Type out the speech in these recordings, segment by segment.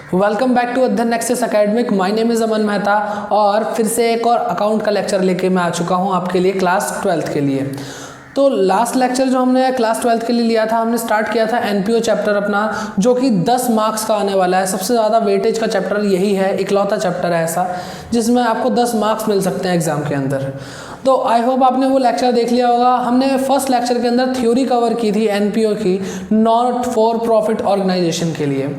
Welcome back to the Nexus Academic. My name is Aman Mehta और फिर से एक और अकाउंट का लेक्चर लेके मैं आ चुका हूँ आपके लिए क्लास 12th के लिए। तो लास्ट लेक्चर जो हमने क्लास 12th के लिए लिया था, हमने स्टार्ट किया था एनपीओ चैप्टर अपना, जो कि 10 मार्क्स का आने वाला है। सबसे ज़्यादा वेटेज का चैप्टर यही है, इकलौता चैप्टर है ऐसा जिसमें आपको 10 मार्क्स मिल सकते हैं एग्जाम के अंदर। तो आई होप आपने वो लेक्चर देख लिया होगा। हमने फर्स्ट लेक्चर के अंदर थ्योरी कवर की थी एनपीओ की, नॉट फॉर प्रॉफिट ऑर्गेनाइजेशन के लिए,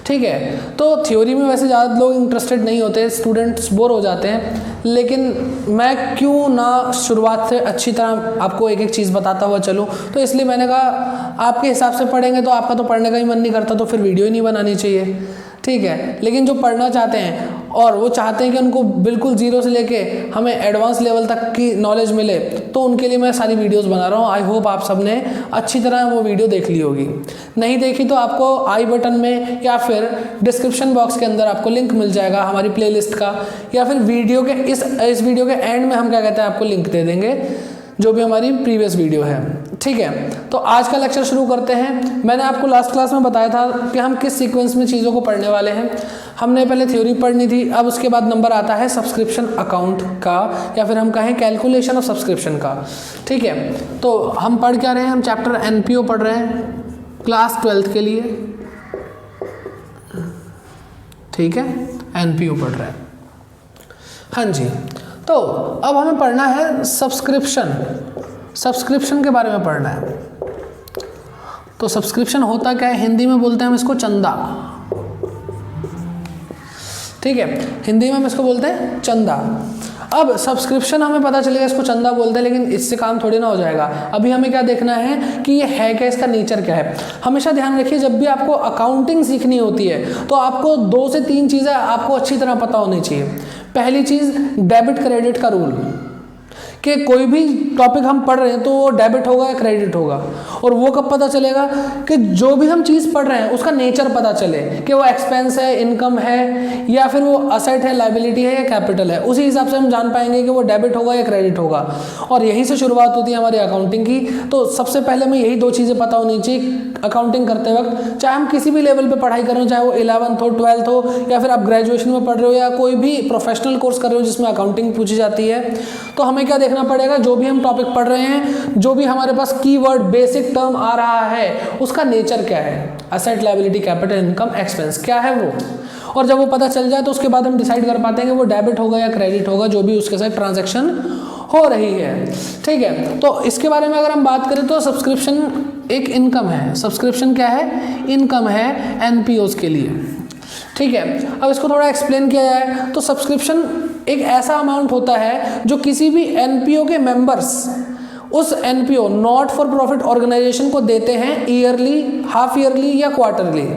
ठीक है। तो थ्योरी में वैसे ज़्यादा लोग इंटरेस्टेड नहीं होते, स्टूडेंट्स बोर हो जाते हैं, लेकिन मैं क्यों ना शुरुआत से अच्छी तरह आपको एक एक चीज़ बताता हुआ चलूँ। तो इसलिए मैंने कहा आपके हिसाब से पढ़ेंगे तो आपका तो पढ़ने का ही मन नहीं करता, तो फिर वीडियो ही नहीं बनानी चाहिए, ठीक है। लेकिन जो पढ़ना चाहते हैं और वो चाहते हैं कि उनको बिल्कुल जीरो से लेके हमें एडवांस लेवल तक की नॉलेज मिले, तो उनके लिए मैं सारी वीडियोस बना रहा हूँ। आई होप आप सबने अच्छी तरह वो वीडियो देख ली होगी। नहीं देखी तो आपको आई बटन में या फिर डिस्क्रिप्शन बॉक्स के अंदर आपको लिंक मिल जाएगा हमारी प्लेलिस्ट का, या फिर वीडियो के इस वीडियो के एंड में हम क्या कहते हैं आपको लिंक दे देंगे जो भी हमारी प्रीवियस वीडियो है, ठीक है। तो आज का लेक्चर शुरू करते हैं। मैंने आपको लास्ट क्लास में बताया था कि हम किस सीक्वेंस में चीज़ों को पढ़ने वाले हैं। हमने पहले थ्योरी पढ़नी थी, अब उसके बाद नंबर आता है सब्सक्रिप्शन अकाउंट का, या फिर हम कहें कैलकुलेशन ऑफ सब्सक्रिप्शन का, ठीक है। तो हम पढ़ क्या रहे हैं, हम चैप्टर एनपीओ पढ़ रहे हैं क्लास 12th के लिए, ठीक है। एनपीओ पढ़ रहे हैं, हाँ जी। तो अब हमें पढ़ना है सब्सक्रिप्शन के बारे में पढ़ना है। तो सब्सक्रिप्शन होता क्या है, हिंदी में बोलते हैं हम इसको चंदा, ठीक है। हिंदी में हम इसको बोलते हैं चंदा। अब सब्सक्रिप्शन हमें पता चलेगा इसको चंदा बोलते हैं, लेकिन इससे काम थोड़ी ना हो जाएगा। अभी हमें क्या देखना है कि ये है क्या, इसका नेचर क्या है। हमेशा ध्यान रखिए जब भी आपको अकाउंटिंग सीखनी होती है तो आपको 2 से 3 चीज़ें आपको अच्छी तरह पता होनी चाहिए। पहली चीज़ डेबिट क्रेडिट का रूल, कि कोई भी टॉपिक हम पढ़ रहे हैं तो वो डेबिट होगा या क्रेडिट होगा। और वो कब पता चलेगा कि जो भी हम चीज़ पढ़ रहे हैं उसका नेचर पता चले, कि वो एक्सपेंस है, इनकम है, या फिर वो असेट है, लाइबिलिटी है या कैपिटल है। उसी हिसाब से हम जान पाएंगे कि वो डेबिट होगा या क्रेडिट होगा। और यहीं से शुरुआत होती है हमारी अकाउंटिंग की। तो सबसे पहले हमें यही 2 चीज़ें पता होनी चाहिए अकाउंटिंग करते वक्त, चाहे हम किसी भी लेवल पर पढ़ाई कर रहे हो, चाहे वो 11th हो, 12th हो, या फिर आप ग्रेजुएशन में पढ़ रहे हो, या कोई भी प्रोफेशनल कोर्स कर रहे हो जिसमें अकाउंटिंग पूछी जाती है। तो हमें क्या देखना पड़ेगा, जो भी हम टॉपिक पढ़ रहे हैं, जो भी हमारे पास कीवर्ड बेसिक टर्म आ रहा है, उसका नेचर क्या है, asset, liability, capital, income, expense क्या है वो। और जब वो पता चल जाए तो उसके बाद हम डिसाइड कर पाते हैं कि वो डेबिट होगा या क्रेडिट होगा, जो भी उसके साथ ट्रांजैक्शन हो रही है, ठीक है। तो इसके बारे में अगर हम बात करें तो सब्सक्रिप्शन एक इनकम है। सब्सक्रिप्शन क्या है, इनकम है एनपीओज के लिए, ठीक है। अब इसको थोड़ा एक्सप्लेन किया जाए तो सब्सक्रिप्शन एक ऐसा अमाउंट होता है जो किसी भी एनपीओ के मेंबर्स उस NPO not for profit organisation को देते हैं ईयरली, हाफ ईयरली या क्वार्टरली,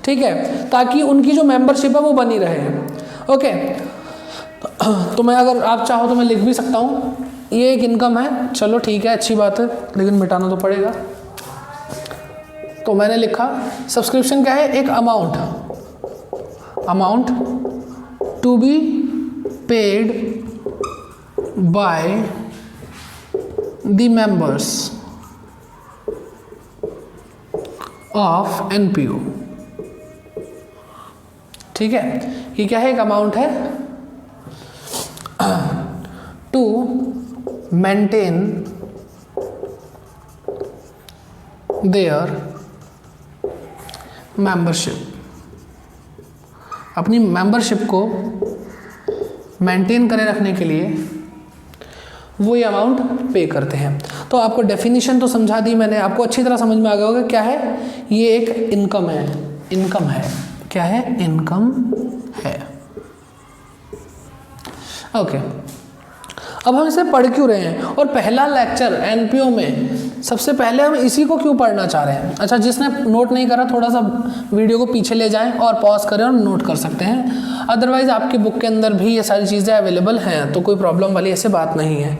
ठीक है, ताकि उनकी जो मेंबरशिप है वो बनी रहे, ओके। तो मैं अगर आप चाहो तो मैं लिख भी सकता हूँ, ये एक इनकम है, चलो ठीक है, अच्छी बात है, लेकिन मिटाना तो पड़ेगा। तो मैंने लिखा सब्सक्रिप्शन क्या है, एक amount to be paid by the members of NPO, ठीक है। ये क्या है, एक अमाउंट है टू मेंटेन देयर मेंबरशिप, अपनी मेंबरशिप को मेंटेन करे रखने के लिए वो ये अमाउंट पे करते हैं। तो आपको डेफिनेशन तो समझा दी मैंने, आपको अच्छी तरह समझ में आ गया होगा क्या है, ये एक इनकम है। इनकम है, क्या है, इनकम है, ओके। अब हम इसे पढ़ क्यों रहे हैं, और पहला लेक्चर एनपीओ में सबसे पहले हम इसी को क्यों पढ़ना चाह रहे हैं। अच्छा, जिसने नोट नहीं करा थोड़ा सा वीडियो को पीछे ले जाएं और पॉज करें और नोट कर सकते हैं। अदरवाइज़ आपकी बुक के अंदर भी ये सारी चीज़ें अवेलेबल हैं, तो कोई प्रॉब्लम वाली ऐसे बात नहीं है।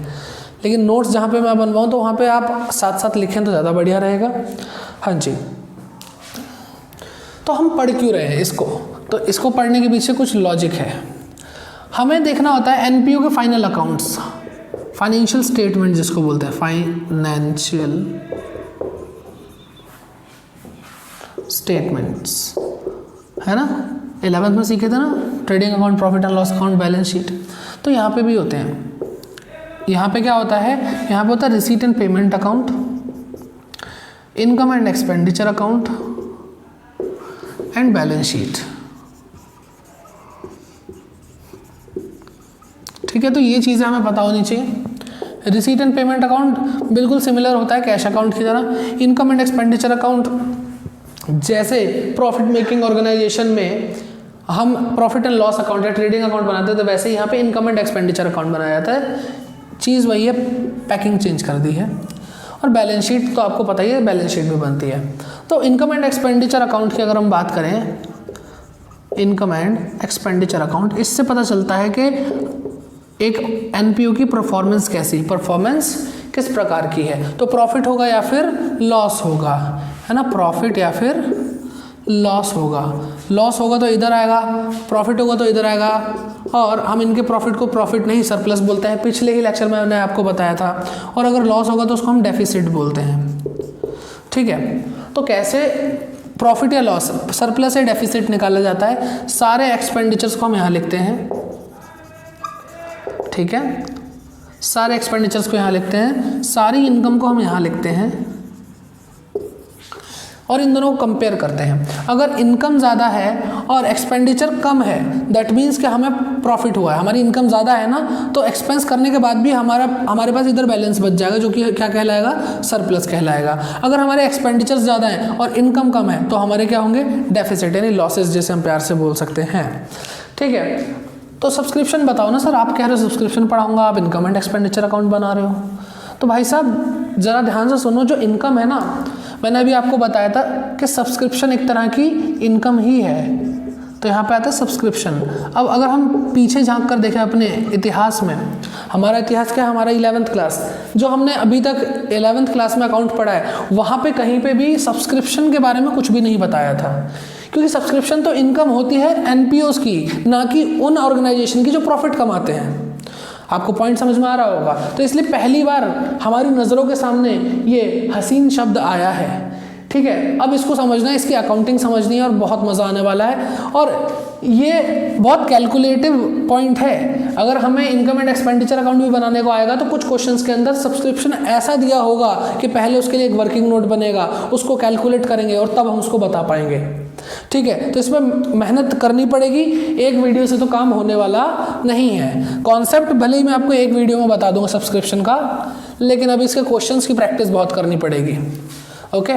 लेकिन नोट्स जहाँ पे मैं बनवाऊँ तो वहाँ पे आप साथ साथ लिखें तो ज़्यादा बढ़िया रहेगा, हाँ जी। तो हम पढ़ क्यों रहे हैं इसको, तो इसको पढ़ने के पीछे कुछ लॉजिक है। हमें देखना होता है एनपीओ के फाइनल अकाउंट्स, फाइनेंशियल स्टेटमेंट जिसको बोलते हैं, फाइनेंशियल स्टेटमेंट्स, है ना। 11th में सीखे थे ना, trading account, profit and loss account, balance sheet. तो यहाँ पे भी होते हैं। यहाँ पे क्या होता है, यहाँ पे होता है receipt and payment account, income and expenditure account and balance sheet. ठीक है, तो ये चीज़ें हमें पता होनी चाहिए। रिसीट एंड पेमेंट अकाउंट बिल्कुल सिमिलर होता है कैश अकाउंट की तरह। इनकम एंड एक्सपेंडिचर अकाउंट, जैसे प्रॉफिट मेकिंग ऑर्गेनाइजेशन में हम प्रॉफिट एंड लॉस अकाउंट या ट्रेडिंग अकाउंट बनाते हैं, तो वैसे ही यहाँ पे इनकम एंड एक्सपेंडिचर अकाउंट बनाया जाता है। चीज़ वही है, पैकिंग चेंज कर दी है। और बैलेंस शीट तो आपको पता ही है, बैलेंस शीट भी बनती है। तो इनकम एंड एक्सपेंडिचर अकाउंट की अगर हम बात करें, इनकम एंड एक्सपेंडिचर अकाउंट, इससे पता चलता है कि एक एनपीओ की परफॉर्मेंस कैसी, परफॉर्मेंस किस प्रकार की है। तो प्रॉफिट होगा या फिर लॉस होगा, है ना, प्रॉफिट या फिर लॉस होगा। लॉस होगा तो इधर आएगा, प्रॉफिट होगा तो इधर आएगा। और हम इनके प्रॉफिट को प्रॉफिट नहीं सरप्लस बोलते हैं, पिछले ही लेक्चर में मैंने आपको बताया था। और अगर लॉस होगा तो उसको हम डेफिसिट बोलते हैं। ठीक है, तो कैसे प्रॉफिट या लॉस, सरप्लस या डेफिसिट निकाला जाता है। सारे एक्सपेंडिचर्स को हम यहाँ लिखते हैं। ठीक है, सारे एक्सपेंडिचर्स को यहाँ लिखते हैं, सारी इनकम को हम यहाँ लिखते हैं और इन दोनों को कंपेयर करते हैं। अगर इनकम ज़्यादा है और एक्सपेंडिचर कम है, दैट मीन्स कि हमें प्रॉफिट हुआ है। हमारी इनकम ज़्यादा है ना, तो एक्सपेंस करने के बाद भी हमारे पास इधर बैलेंस बच जाएगा, जो कि क्या कहलाएगा, सरप्लस कहलाएगा। अगर हमारे एक्सपेंडिचर ज़्यादा हैं और इनकम कम है, तो हमारे क्या होंगे, डेफिसिट, यानी लॉसेस, जैसे हम प्यार से बोल सकते हैं। ठीक है, तो सब्सक्रिप्शन बताओ ना सर, आप कह रहे हो सब्सक्रिप्शन पढ़ाऊँगा, आप इनकम एंड एक्सपेंडिचर अकाउंट बना रहे हो। तो भाई साहब ज़रा ध्यान से सुनो, जो इनकम है ना, मैंने अभी आपको बताया था कि सब्सक्रिप्शन एक तरह की इनकम ही है। तो यहाँ पे आता है सब्सक्रिप्शन। अब अगर हम पीछे झांक कर देखें अपने इतिहास में, हमारा इतिहास क्या है, हमारा 11th क्लास, जो हमने अभी तक 11th क्लास में अकाउंट पढ़ा है, वहाँ पे कहीं पे भी सब्सक्रिप्शन के बारे में कुछ भी नहीं बताया था। क्योंकि सब्सक्रिप्शन तो इनकम होती है एनपीओस की, ना कि उन ऑर्गेनाइजेशन की जो प्रॉफिट कमाते हैं। आपको पॉइंट समझ में आ रहा होगा। तो इसलिए पहली बार हमारी नज़रों के सामने ये हसीन शब्द आया है। ठीक है, अब इसको समझना है, इसकी अकाउंटिंग समझनी है और बहुत मज़ा आने वाला है। और ये बहुत कैलकुलेटिव पॉइंट है। अगर हमें इनकम एंड एक्सपेंडिचर अकाउंट भी बनाने को आएगा, तो कुछ क्वेश्चंस के अंदर सब्सक्रिप्शन ऐसा दिया होगा कि पहले उसके लिए एक वर्किंग नोट बनेगा, उसको कैलकुलेट करेंगे और तब हम उसको बता पाएंगे। ठीक है, तो इसमें मेहनत करनी पड़ेगी, एक वीडियो से तो काम होने वाला नहीं है। कॉन्सेप्ट भले ही मैं आपको एक वीडियो में बता दूंगा सब्सक्रिप्शन का, लेकिन अभी इसके क्वेश्चंस की प्रैक्टिस बहुत करनी पड़ेगी। ओके,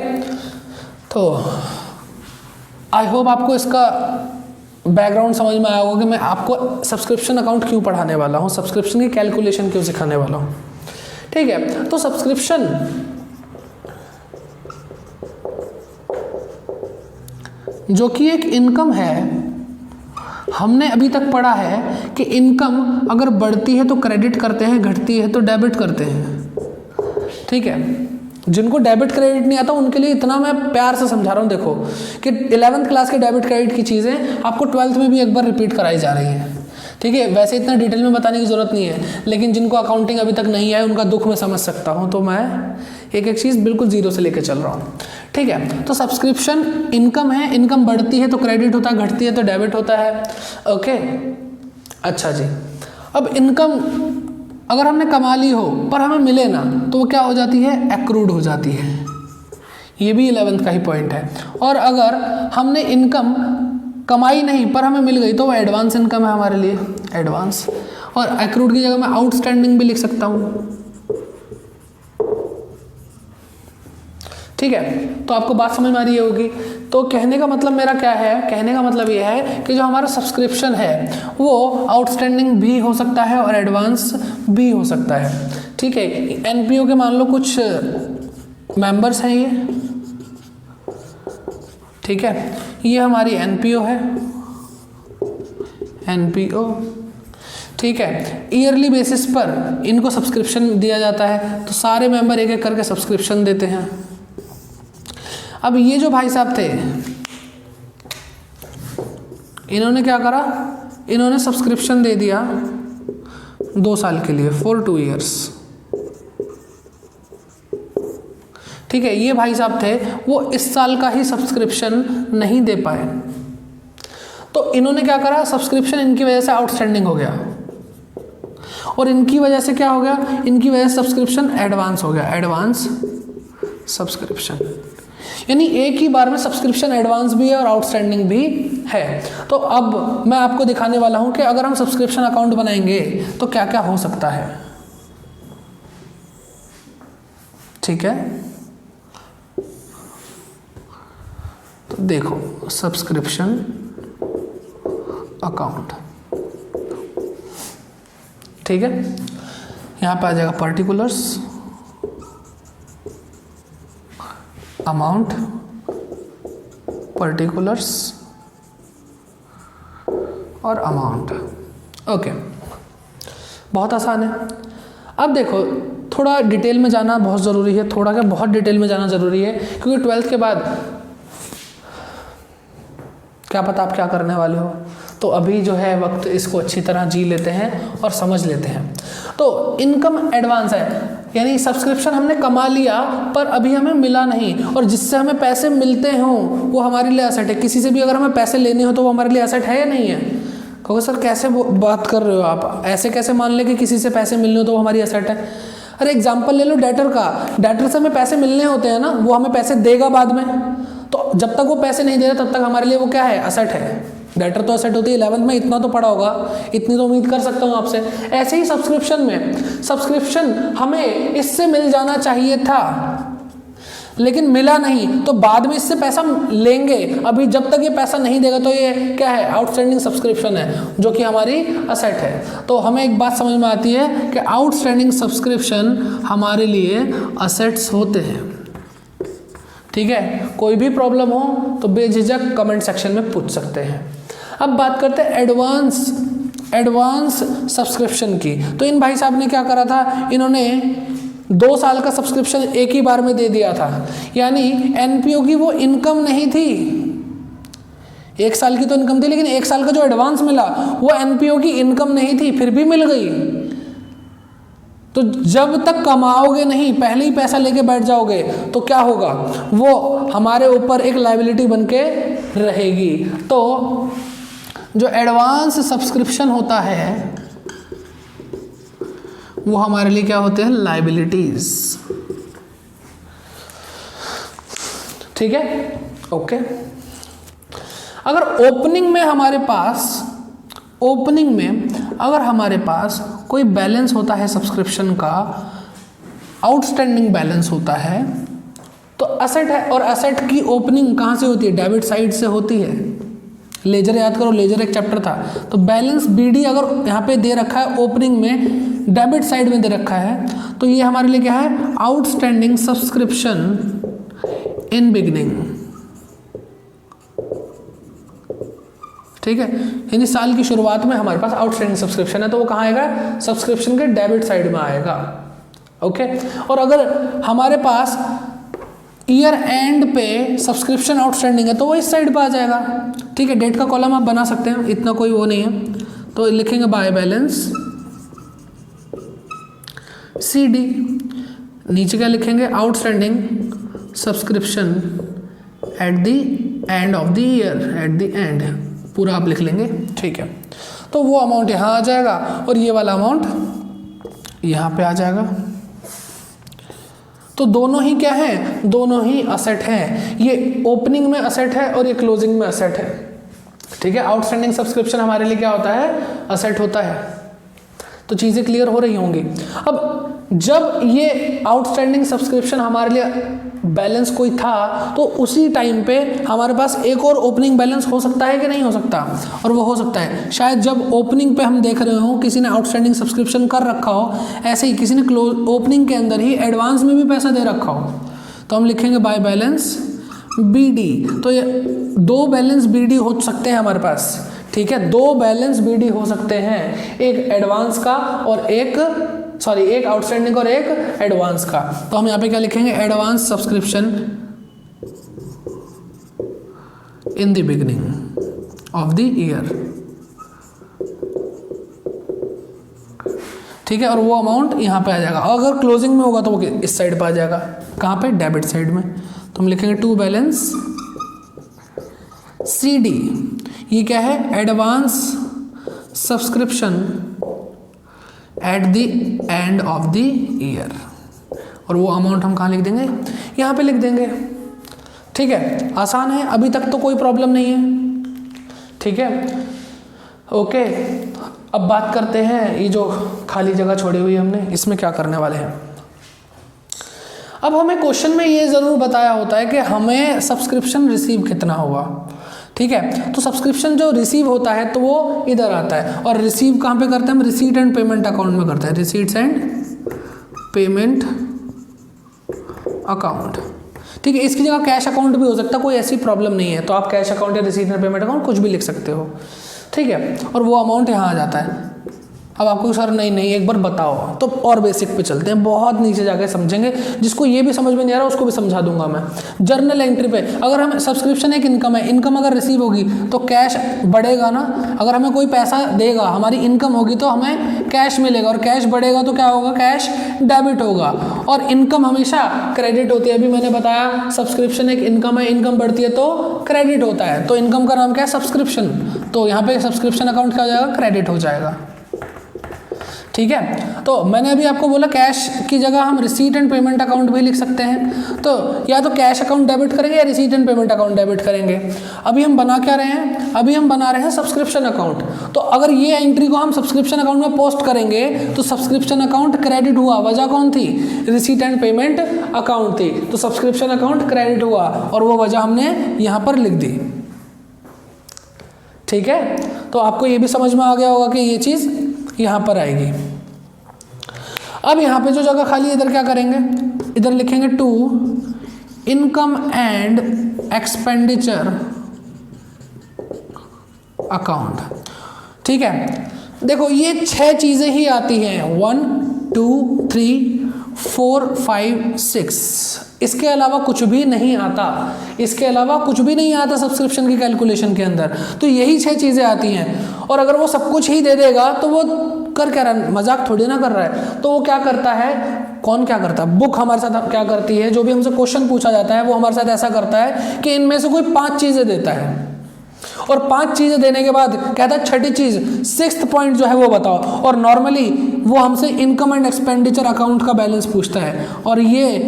तो आई होप आपको इसका बैकग्राउंड समझ में आया होगा कि मैं आपको सब्सक्रिप्शन अकाउंट क्यों पढ़ाने वाला हूँ, सब्सक्रिप्शन की कैलकुलेशन क्यों सिखाने वाला हूँ। ठीक है, तो सब्सक्रिप्शन जो कि एक इनकम है, हमने अभी तक पढ़ा है कि इनकम अगर बढ़ती है तो क्रेडिट करते हैं, घटती है तो डेबिट करते हैं। ठीक है, जिनको डेबिट क्रेडिट नहीं आता उनके लिए इतना मैं प्यार से समझा रहा हूँ। देखो कि 11th क्लास के डेबिट क्रेडिट की चीज़ें आपको 12th में भी एक बार रिपीट कराई जा रही हैं। ठीक है, वैसे इतना डिटेल में बताने की ज़रूरत नहीं है, लेकिन जिनको अकाउंटिंग अभी तक नहीं है उनका दुख मैं समझ सकता हूँ, तो मैं एक एक चीज़ बिल्कुल जीरो से लेकर चल रहा हूँ। ठीक है, तो सब्सक्रिप्शन इनकम है, इनकम बढ़ती है तो क्रेडिट होता है, घटती है तो डेबिट होता है। ओके, अच्छा जी। अब इनकम अगर हमने कमा ली हो पर हमें मिले ना, तो वो क्या हो जाती है, एक्रूड हो जाती है। ये भी 11th का ही पॉइंट है। और अगर हमने इनकम कमाई नहीं पर हमें मिल गई, तो वो एडवांस इनकम है हमारे लिए, एडवांस। और एक्रूड की जगह मैं आउटस्टैंडिंग भी लिख सकता हूँ। ठीक है, तो आपको बात समझ में आ रही होगी। तो कहने का मतलब मेरा क्या है, कहने का मतलब ये है कि जो हमारा सब्सक्रिप्शन है वो आउटस्टैंडिंग भी हो सकता है और एडवांस भी हो सकता है। ठीक है, एनपीओ के मान लो कुछ मेंबर्स हैं ये। ठीक है, ये हमारी एनपीओ है, एनपीओ। ठीक है, ईयरली बेसिस पर इनको सब्सक्रिप्शन दिया जाता है, तो सारे मेंबर एक एक करके सब्सक्रिप्शन देते हैं। अब ये जो भाई साहब थे, इन्होंने क्या करा, इन्होंने सब्सक्रिप्शन दे दिया 2 साल के लिए, फॉर 2 years। ठीक है, ये भाई साहब थे, वो इस साल का ही सब्सक्रिप्शन नहीं दे पाए। तो इन्होंने क्या करा, सब्सक्रिप्शन इनकी वजह से आउटस्टैंडिंग हो गया, और इनकी वजह से क्या हो गया, इनकी वजह से सब्सक्रिप्शन एडवांस हो गया, एडवांस सब्सक्रिप्शन। यानी एक ही बार में सब्सक्रिप्शन एडवांस भी है और आउटस्टैंडिंग भी है। तो अब मैं आपको दिखाने वाला हूं कि अगर हम सब्सक्रिप्शन अकाउंट बनाएंगे तो क्या क्या हो सकता है। ठीक है, तो देखो सब्सक्रिप्शन अकाउंट, ठीक है, यहां पे आ जाएगा पर्टिकुलर्स, अमाउंट, पर्टिकुलर्स और अमाउंट। ओके, बहुत आसान है। अब देखो थोड़ा डिटेल में जाना बहुत ज़रूरी है, थोड़ा क्या बहुत डिटेल में जाना ज़रूरी है, क्योंकि 12th के बाद क्या पता आप क्या करने वाले हो। तो अभी जो है वक्त इसको अच्छी तरह जी लेते हैं और समझ लेते हैं। तो इनकम एडवांस है, यानी सब्सक्रिप्शन हमने कमा लिया पर अभी हमें मिला नहीं, और जिससे हमें पैसे मिलते हों वो हमारे लिए एसेट है। किसी से भी अगर हमें पैसे लेने हो तो वो हमारे लिए एसेट है या नहीं है? कहोगे सर कैसे बात कर रहे हो आप, ऐसे कैसे मान ले कि किसी से पैसे मिलने हो तो वो हमारी एसेट है। अरे एग्जाम्पल ले लो डेटर का, डेटर से हमें पैसे मिलने होते हैं ना, वो हमें पैसे देगा बाद में, तो जब तक वो पैसे नहीं दे रहा तब तक हमारे लिए वो क्या है, एसेट है। डेटर तो एसेट होती है, 11th में इतना तो पढ़ा होगा, इतनी तो उम्मीद कर सकता हूँ आपसे। ऐसे ही सब्सक्रिप्शन में, सब्सक्रिप्शन हमें इससे मिल जाना चाहिए था लेकिन मिला नहीं, तो बाद में इससे पैसा लेंगे, अभी जब तक ये पैसा नहीं देगा तो ये क्या है, आउटस्टैंडिंग सब्सक्रिप्शन है जो कि हमारी असेट है। तो हमें एक बात समझ में आती है कि आउटस्टैंडिंग सब्सक्रिप्शन हमारे लिए असेट्स होते हैं। ठीक है, कोई भी प्रॉब्लम हो तो बेझिझक कमेंट सेक्शन में पूछ सकते हैं। अब बात करते हैं एडवांस सब्सक्रिप्शन की। तो इन भाई साहब ने क्या करा था, इन्होंने 2 साल का सब्सक्रिप्शन एक ही बार में दे दिया था, यानी एनपीओ की वो इनकम नहीं थी, 1 साल की तो इनकम थी लेकिन 1 साल का जो एडवांस मिला वो एनपीओ की इनकम नहीं थी, फिर भी मिल गई। तो जब तक कमाओगे नहीं, पहले ही पैसा लेके बैठ जाओगे तो क्या होगा, वो हमारे ऊपर एक लायबिलिटी बन के रहेगी। तो जो एडवांस सब्सक्रिप्शन होता है वो हमारे लिए क्या होते हैं, लायबिलिटीज। ठीक है, ओके। अगर ओपनिंग में अगर हमारे पास कोई बैलेंस होता है सब्सक्रिप्शन का, आउटस्टैंडिंग बैलेंस होता है, तो असेट है, और असेट की ओपनिंग कहाँ से होती है, डेबिट साइड से होती है। लेजर याद करो, लेजर एक चैप्टर था। तो बैलेंस बीडी अगर यहाँ पे दे रखा है ओपनिंग में, डेबिट साइड में दे रखा है, तो ये हमारे लिए क्या है, आउटस्टैंडिंग सब्सक्रिप्शन इन बिगनिंग। ठीक है, यानी साल की शुरुआत में हमारे पास आउटस्टैंडिंग सब्सक्रिप्शन है, तो वो कहाँ आएगा, सब्सक्रिप्शन के डेबिट साइड में आएगा। ओके, और अगर हमारे पास ईयर एंड पे सब्सक्रिप्शन आउटस्टैंडिंग है तो वो इस साइड पे आ जाएगा। ठीक है, डेट का कॉलम आप बना सकते हैं, इतना कोई वो नहीं है। तो लिखेंगे बाय बैलेंस CD, नीचे क्या लिखेंगे, outstanding subscription at the end of the year, at the end, पूरा आप लिख लेंगे। ठीक है, तो वो अमाउंट यहाँ आ जाएगा और ये वाला अमाउंट यहाँ पे आ जाएगा। तो दोनों ही क्या है, दोनों ही असेट हैं। ये ओपनिंग में असेट है और ये क्लोजिंग में असेट है। ठीक है, आउटस्टैंडिंग सब्सक्रिप्शन हमारे लिए क्या होता है, असेट होता है। तो चीज़ें क्लियर हो रही होंगी। अब जब ये आउटस्टैंडिंग सब्सक्रिप्शन हमारे लिए बैलेंस कोई था, तो उसी टाइम पे हमारे पास एक और ओपनिंग बैलेंस हो सकता है कि नहीं हो सकता, और वो हो सकता है। शायद जब ओपनिंग पे हम देख रहे हो किसी ने आउटस्टैंडिंग सब्सक्रिप्शन कर रखा हो, ऐसे ही किसी ने ओपनिंग के अंदर ही एडवांस में भी पैसा दे रखा हो, तो हम लिखेंगे बाय बैलेंस BD। तो ये 2 बैलेंस BD हो सकते हैं हमारे पास। ठीक है, 2 बैलेंस BD हो सकते हैं, एक एडवांस का और एक आउटस्टैंडिंग और एक एडवांस का। तो हम यहाँ पे क्या लिखेंगे, advance subscription in the beginning of the year. ठीक है, और वो अमाउंट यहाँ पे आ जाएगा। अगर क्लोजिंग में होगा तो वो इस साइड पे आ जाएगा, कहाँ पे, डेबिट साइड में। तो हम लिखेंगे टू बैलेंस CD। ये क्या है, advance subscription at the end of the year, और वो अमाउंट हम कहाँ लिख देंगे, यहाँ पे लिख देंगे। ठीक है, आसान है, अभी तक तो कोई प्रॉब्लम नहीं है। ठीक है, ओके। अब बात करते हैं ये जो खाली जगह छोड़ी हुई हमने, इसमें क्या करने वाले हैं। अब हमें क्वेश्चन में ये ज़रूर बताया होता है कि हमें सब्सक्रिप्शन रिसीव कितना हुआ। ठीक है, तो सब्सक्रिप्शन जो रिसीव होता है तो वो इधर आता है, और रिसीव कहाँ पे करते हैं हम, रिसीट एंड पेमेंट अकाउंट में करते हैं, रिसीट्स एंड पेमेंट अकाउंट। ठीक है, इसकी जगह कैश अकाउंट भी हो सकता है, कोई ऐसी प्रॉब्लम नहीं है, तो आप कैश अकाउंट या रिसीट एंड पेमेंट अकाउंट कुछ भी लिख सकते हो। ठीक है, और वो अमाउंट यहाँ आ जाता है। अब आपको सर नहीं एक बार बताओ, तो और बेसिक पे चलते हैं, बहुत नीचे जाके समझेंगे, जिसको ये भी समझ में नहीं आ रहा उसको भी समझा दूंगा मैं। जर्नल एंट्री पे अगर हम सब्सक्रिप्शन एक इनकम है, इनकम अगर रिसीव होगी तो कैश बढ़ेगा ना, अगर हमें कोई पैसा देगा, हमारी इनकम होगी तो हमें कैश मिलेगा, और कैश बढ़ेगा तो क्या होगा, कैश डेबिट होगा, और इनकम हमेशा क्रेडिट होती है। अभी मैंने बताया सब्सक्रिप्शन एक इनकम है, इनकम बढ़ती है तो क्रेडिट होता है, तो इनकम का नाम क्या है, सब्सक्रिप्शन, तो यहाँ पे सब्सक्रिप्शन अकाउंट क्या हो जाएगा, क्रेडिट हो जाएगा। ठीक है, तो मैंने अभी आपको बोला कैश की जगह हम रिसीट एंड पेमेंट अकाउंट भी लिख सकते हैं, तो या तो कैश अकाउंट डेबिट करेंगे या receipt and payment account debit करेंगे। अभी हम बना क्या रहे हैं, अभी हम बना रहे हैं सब्सक्रिप्शन अकाउंट, तो अगर ये एंट्री को हम सब्सक्रिप्शन अकाउंट में पोस्ट करेंगे तो सब्सक्रिप्शन अकाउंट क्रेडिट हुआ, वजह कौन थी, रिसीट एंड पेमेंट अकाउंट थी, तो सब्सक्रिप्शन अकाउंट क्रेडिट हुआ, और वो वजह हमने यहाँ पर लिख दी। ठीक है, तो आपको ये भी समझ में आ गया होगा कि ये चीज़ यहाँ पर आएगी। अब यहाँ पे जो जगह खाली है इधर क्या करेंगे, इधर लिखेंगे to income and expenditure account. ठीक है, देखो ये 6 चीज़ें ही आती हैं, 1 2 3 4 5 6, इसके अलावा कुछ भी नहीं आता, इसके अलावा कुछ भी नहीं आता सब्सक्रिप्शन की कैलकुलेशन के अंदर, तो यही 6 चीज़ें आती हैं। और अगर वो सब कुछ ही दे देगा तो वो कर क्या रहा है, मजाक थोड़ी ना कर रहा है, तो वो क्या करता है, कौन क्या करता है, बुक हमारे साथ क्या करती है, जो भी हमसे क्वेश्चन पूछा जाता है वो हमारे साथ ऐसा करता है कि इनमें से कोई 5 चीज़ें देता है, और 5 चीज़ें देने के बाद कहता है छठी चीज़, 6th पॉइंट जो है वो बताओ, और नॉर्मली वो हमसे इनकम एंड एक्सपेंडिचर अकाउंट का बैलेंस पूछता है, और ये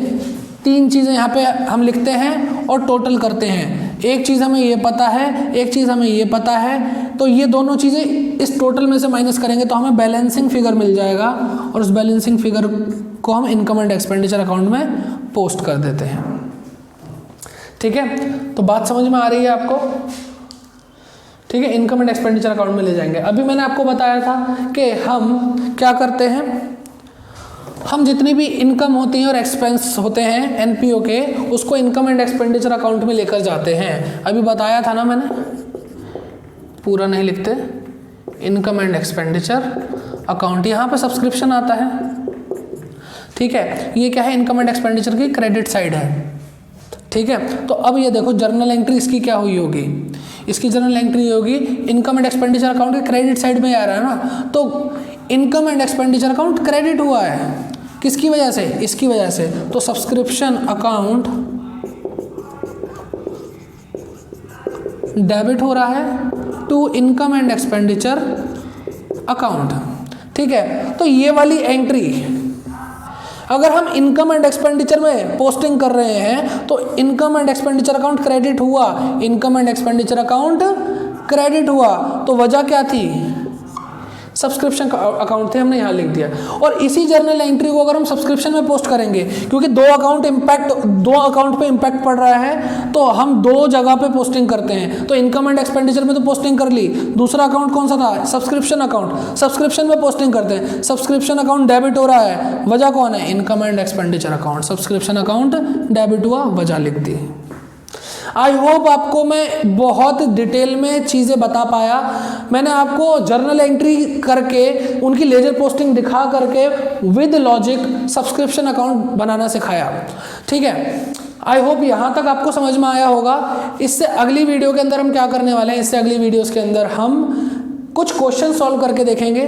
3 चीज़ें यहाँ पे हम लिखते हैं और टोटल करते हैं। एक चीज़ हमें ये पता है, एक चीज़ हमें ये पता है, तो ये दोनों चीज़ें इस टोटल में से माइनस करेंगे तो हमें बैलेंसिंग फिगर मिल जाएगा, और उस बैलेंसिंग फिगर को हम इनकम एंड एक्सपेंडिचर अकाउंट में पोस्ट कर देते हैं। ठीक है, तो बात समझ में आ रही है आपको। ठीक है, इनकम एंड एक्सपेंडिचर अकाउंट में ले जाएंगे। अभी मैंने आपको बताया था कि हम क्या करते हैं, हम जितनी भी इनकम होती हैं और एक्सपेंस होते हैं एनपीओ के, उसको इनकम एंड एक्सपेंडिचर अकाउंट में लेकर जाते हैं। अभी बताया था ना मैंने, पूरा नहीं लिखते, इनकम एंड एक्सपेंडिचर अकाउंट, यहाँ पे सब्सक्रिप्शन आता है। ठीक है, ये क्या है, इनकम एंड एक्सपेंडिचर की क्रेडिट साइड है। ठीक है, तो अब ये देखो जर्नल एंट्री इसकी क्या हुई होगी, इसकी जर्नल एंट्री होगी इनकम एंड एक्सपेंडिचर अकाउंट के क्रेडिट साइड में आ रहा है ना, तो income and expenditure account credit हुआ है, किसकी वजह से, इसकी वजह से, तो सब्सक्रिप्शन अकाउंट डेबिट हो रहा है to income and expenditure account. ठीक है, तो ये वाली एंट्री अगर हम इनकम एंड एक्सपेंडिचर में पोस्टिंग कर रहे हैं तो income and expenditure account credit हुआ, income and expenditure account credit हुआ, तो वजह क्या थी, सब्सक्रिप्शन अकाउंट थे, हमने यहाँ लिख दिया। और इसी जर्नल एंट्री को अगर हम सब्सक्रिप्शन में पोस्ट करेंगे, क्योंकि दो अकाउंट पे इम्पैक्ट पड़ रहा है, तो हम 2 जगह पे पोस्टिंग करते हैं। तो इनकम एंड एक्सपेंडिचर में तो पोस्टिंग कर ली, दूसरा अकाउंट कौन सा था, सब्सक्रिप्शन अकाउंट, सब्सक्रिप्शन में पोस्टिंग करते हैं, सब्सक्रिप्शन अकाउंट डेबिट हो रहा है, वजह कौन है, income and expenditure account, subscription account debit हुआ, वजह लिख दी। आई होप आपको मैं बहुत डिटेल में चीज़ें बता पाया। मैंने आपको जर्नल एंट्री करके उनकी लेजर पोस्टिंग दिखा करके विद लॉजिक सब्सक्रिप्शन अकाउंट बनाना सिखाया। ठीक है, आई होप यहाँ तक आपको समझ में आया होगा। इससे अगली वीडियो के अंदर हम क्या करने वाले हैं, इससे अगली वीडियोज़ के अंदर हम कुछ क्वेश्चन सॉल्व करके देखेंगे।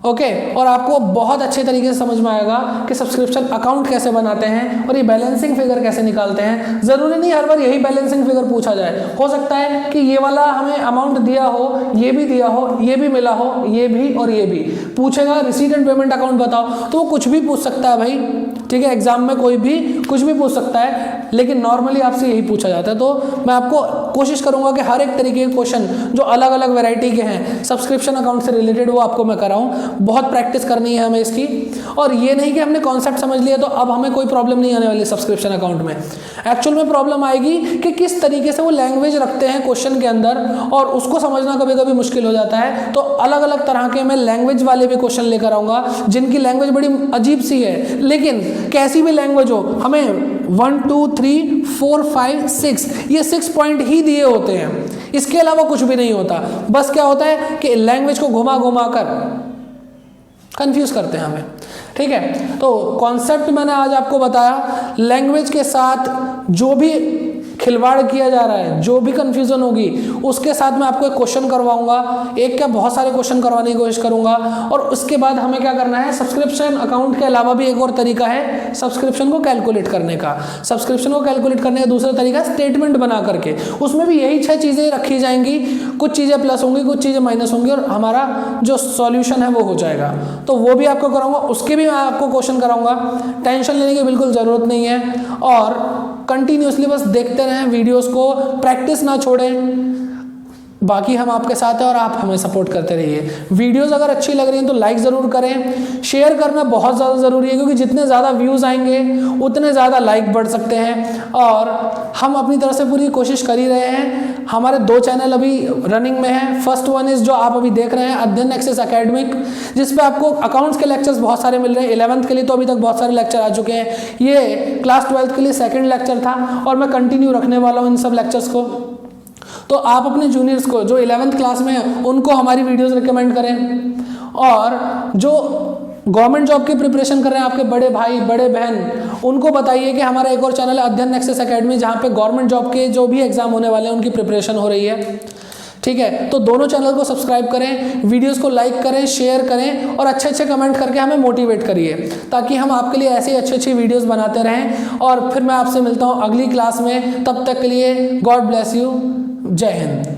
ओके और आपको बहुत अच्छे तरीके से समझ में आएगा कि सब्सक्रिप्शन अकाउंट कैसे बनाते हैं और ये बैलेंसिंग फिगर कैसे निकालते हैं। ज़रूरी नहीं हर बार यही बैलेंसिंग फिगर पूछा जाए, हो सकता है कि ये वाला हमें अमाउंट दिया हो, ये भी दिया हो, ये भी मिला हो, ये भी और ये भी पूछेगा रिसीट एंड पेमेंट अकाउंट बताओ, तो वो कुछ भी पूछ सकता है भाई, ठीक है। एग्जाम में कोई भी कुछ भी पूछ सकता है, लेकिन नॉर्मली आपसे यही पूछा जाता है। तो मैं आपको कोशिश करूंगा कि हर एक तरीके के क्वेश्चन जो अलग अलग वैरायटी के हैं सब्सक्रिप्शन अकाउंट से रिलेटेड वो आपको मैं कराऊं। बहुत प्रैक्टिस करनी है हमें इसकी, और ये नहीं कि हमने कॉन्सेप्ट समझ लिया तो अब हमें कोई प्रॉब्लम नहीं आने वाली सब्सक्रिप्शन अकाउंट में। एक्चुअल में प्रॉब्लम आएगी कि किस तरीके से वो लैंग्वेज रखते हैं क्वेश्चन के अंदर, और उसको समझना कभी कभी मुश्किल हो जाता है। तो अलग अलग तरह के मैं लैंग्वेज वाले भी क्वेश्चन लेकर आऊंगा जिनकी लैंग्वेज बड़ी अजीब सी है, लेकिन कैसी भी लैंग्वेज हो हमें 1 2 3 4 5 6 ये 6 पॉइंट ही दिए होते हैं, इसके अलावा कुछ भी नहीं होता। बस क्या होता है कि लैंग्वेज को घुमा घुमा कर कंफ्यूज करते हैं हमें, ठीक है। तो कॉन्सेप्ट मैंने आज आपको बताया, लैंग्वेज के साथ जो भी खिलवाड़ किया जा रहा है, जो भी कंफ्यूजन होगी उसके साथ मैं आपको एक क्वेश्चन करवाऊंगा, एक क्या बहुत सारे क्वेश्चन करवाने की कोशिश करूंगा। और उसके बाद हमें क्या करना है, सब्सक्रिप्शन अकाउंट के अलावा भी एक और तरीका है सब्सक्रिप्शन को कैलकुलेट करने का। सब्सक्रिप्शन को कैलकुलेट करने का दूसरा तरीका स्टेटमेंट बना करके, उसमें भी यही 6 चीज़ें रखी जाएंगी, कुछ चीज़ें प्लस होंगी, कुछ चीज़ें माइनस होंगी, और हमारा जो सॉल्यूशन है वो हो जाएगा। तो वो भी आपको कराऊंगा, उसके भी मैं आपको क्वेश्चन कराऊंगा। टेंशन लेने की बिल्कुल ज़रूरत नहीं है, और कंटिन्यूसली बस देखते रहें वीडियोस को, प्रैक्टिस ना छोड़ें। बाकी हम आपके साथ हैं और आप हमें सपोर्ट करते रहिए। वीडियोस अगर अच्छी लग रही हैं तो लाइक ज़रूर करें, शेयर करना बहुत ज़्यादा ज़रूरी है, क्योंकि जितने ज़्यादा व्यूज़ आएंगे उतने ज़्यादा लाइक बढ़ सकते हैं। और हम अपनी तरफ से पूरी कोशिश कर ही रहे हैं। हमारे 2 चैनल अभी रनिंग में हैं। फर्स्ट वन इज़ जो आप अभी देख रहे हैं, अध्ययन एक्सेस एकेडमिक, जिसपे आपको अकाउंट्स के लेक्चर्स बहुत सारे मिल रहे हैं। 11th के लिए तो अभी तक बहुत सारे लेक्चर आ चुके हैं, ये क्लास 12th के लिए 2nd लेक्चर था, और मैं कंटिन्यू रखने वाला हूँ इन सब लेक्चर्स को। तो आप अपने जूनियर्स को जो 11th क्लास में हैं उनको हमारी वीडियोस रिकमेंड करें, और जो गवर्नमेंट जॉब की प्रिपरेशन कर रहे हैं आपके बड़े भाई बड़े बहन, उनको बताइए कि हमारा एक और चैनल है अध्ययन एक्सेस एकेडमी, जहाँ पे गवर्नमेंट जॉब के जो भी एग्जाम होने वाले हैं उनकी प्रिपरेशन हो रही है, ठीक है। तो दोनों चैनल को सब्सक्राइब करें, वीडियोस को लाइक करें, शेयर करें, और अच्छे अच्छे कमेंट करके हमें मोटिवेट करिए, ताकि हम आपके लिए ऐसी अच्छी अच्छी वीडियोस बनाते रहें। और फिर मैं आपसे मिलता हूँ अगली क्लास में, तब तक के लिए गॉड ब्लेस यू, जय हिंद।